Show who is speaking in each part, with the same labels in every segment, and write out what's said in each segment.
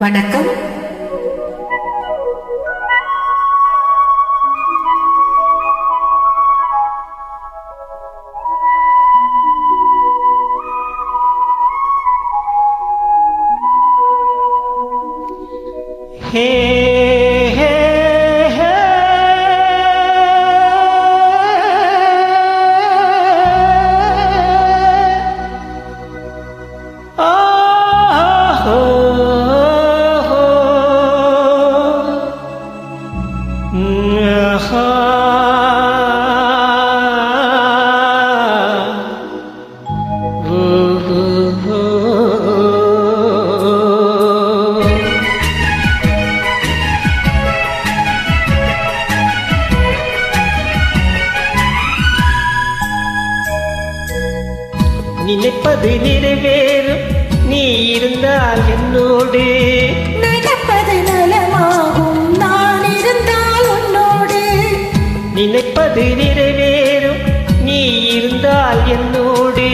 Speaker 1: வணக்கம்.
Speaker 2: ஹே ஹே ஹே ஆஹோ நினைப்பது நிறைவேறும் நீ இருந்தால் என்னோடு,
Speaker 1: நடப்பது நலமாகும் நான் இருந்தால் உன்னோடு.
Speaker 2: நினைப்பது நிறைவேறும் நீ இருந்தால் என்னோடு,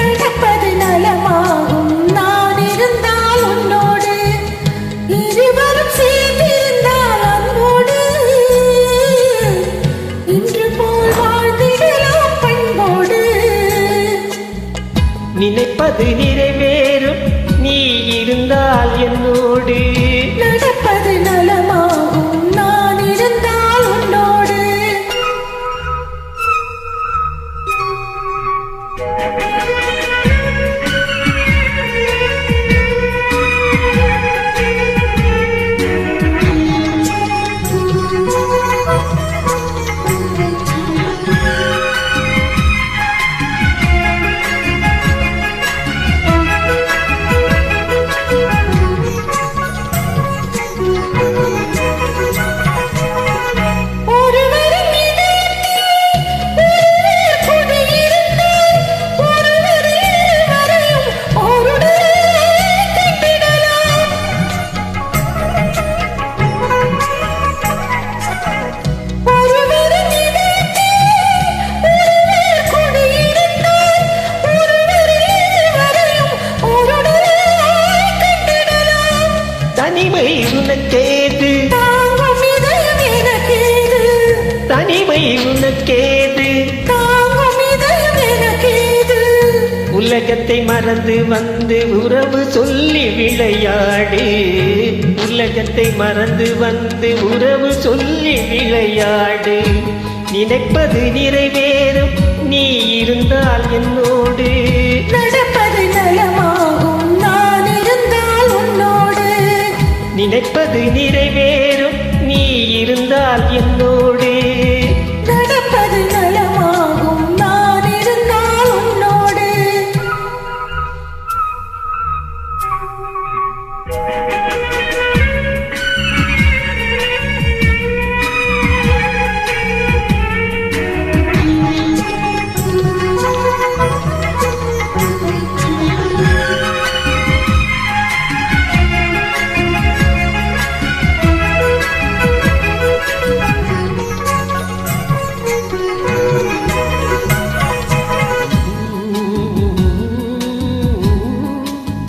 Speaker 1: நடப்பது நலமாகும் நான் இருந்தால் உன்னோடு. இருவரும் சேர்ந்திருந்தால் அன்போடு இன்று போல் வாழ்ந்திடலாம் பண்போடு.
Speaker 2: நினைப்பது நிறைவேறும் நீ இருந்தால் என்னோடு,
Speaker 1: நடப்பது நலமாகும் நான் இருந்தால் உன்னோடு.
Speaker 2: தனிமை உனக்கேது,
Speaker 1: தாங்கும் இதயம் எனக்கேது.
Speaker 2: தனிமை உனக்கேது,
Speaker 1: தாங்கும் இதயம் எனக்கேது.
Speaker 2: உலகத்தை மறந்து வந்து உறவு சொல்லி விளையாடு, உலகத்தை மறந்து வந்து உறவு சொல்லி விளையாடு. நினைப்பது நிறைவேறும் நீ இருந்தால் என்னோடு,
Speaker 1: நடப்பது நலமாகும் நான் இருந்தால் உன்னோடு.
Speaker 2: நினைப்பது நிறைவேறும் நீ இருந்தால் என்னோடு,
Speaker 1: நடப்பது நலமாகும் நான் இருந்தால் உன்னோடு.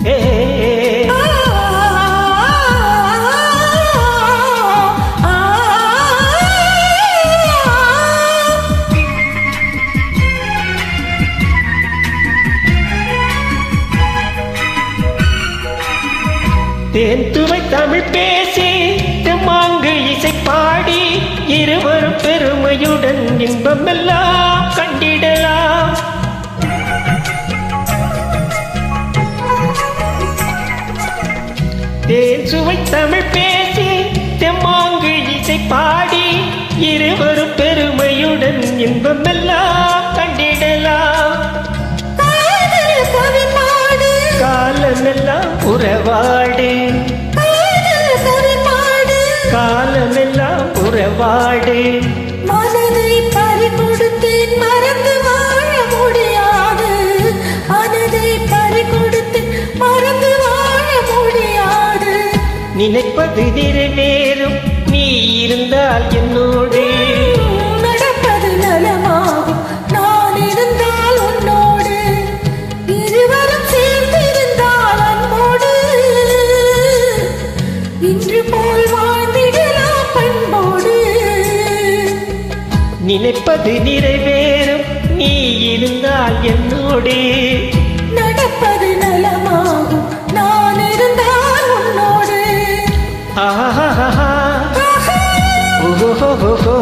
Speaker 2: ஹே தேன்துவை தமிழ் பேசி தெம்மாங்கு இசை பாடி இருவரும் பெருமையுடன் இன்பமெல்லாம் கண்டிடலாம். தேன் சுவை தமிழ் பேசி தெம்மாங்கு இசை பாடி இருவரும் பெருமையுடன் இன்பமெல்லாம் கண்டிடலாம்.
Speaker 1: காதல் கவிபாடு,
Speaker 2: காலமெல்லாம் உறவாடு,
Speaker 1: காதல் கவிபாடு.
Speaker 2: காலமெல்லாம் உறவாடு.
Speaker 1: மனதை பறிகொடுத்தேன் மறந்து வாழ முடியாது. மனதை பறிகொடுத்தேன் மறந்து வாழ முடியாது.
Speaker 2: நினைப்பது நிறைவேறும் நீ இருந்தால் என்னோடு,
Speaker 1: நடப்பது நலமாகும் நான் இருந்தால் உன்னோடு. இருவரும் சேர்ந்திருந்தால் அன்போடு இன்று போல் வாழ்ந்திடலாம் பண்போடு.
Speaker 2: நினைப்பது நிறைவேறும் நீ இருந்தால் என்னோடு.
Speaker 1: நடப்பது நலமாகும் நான் இருந்தால் உன்னோடு.
Speaker 2: ஆஹா ஓஹோ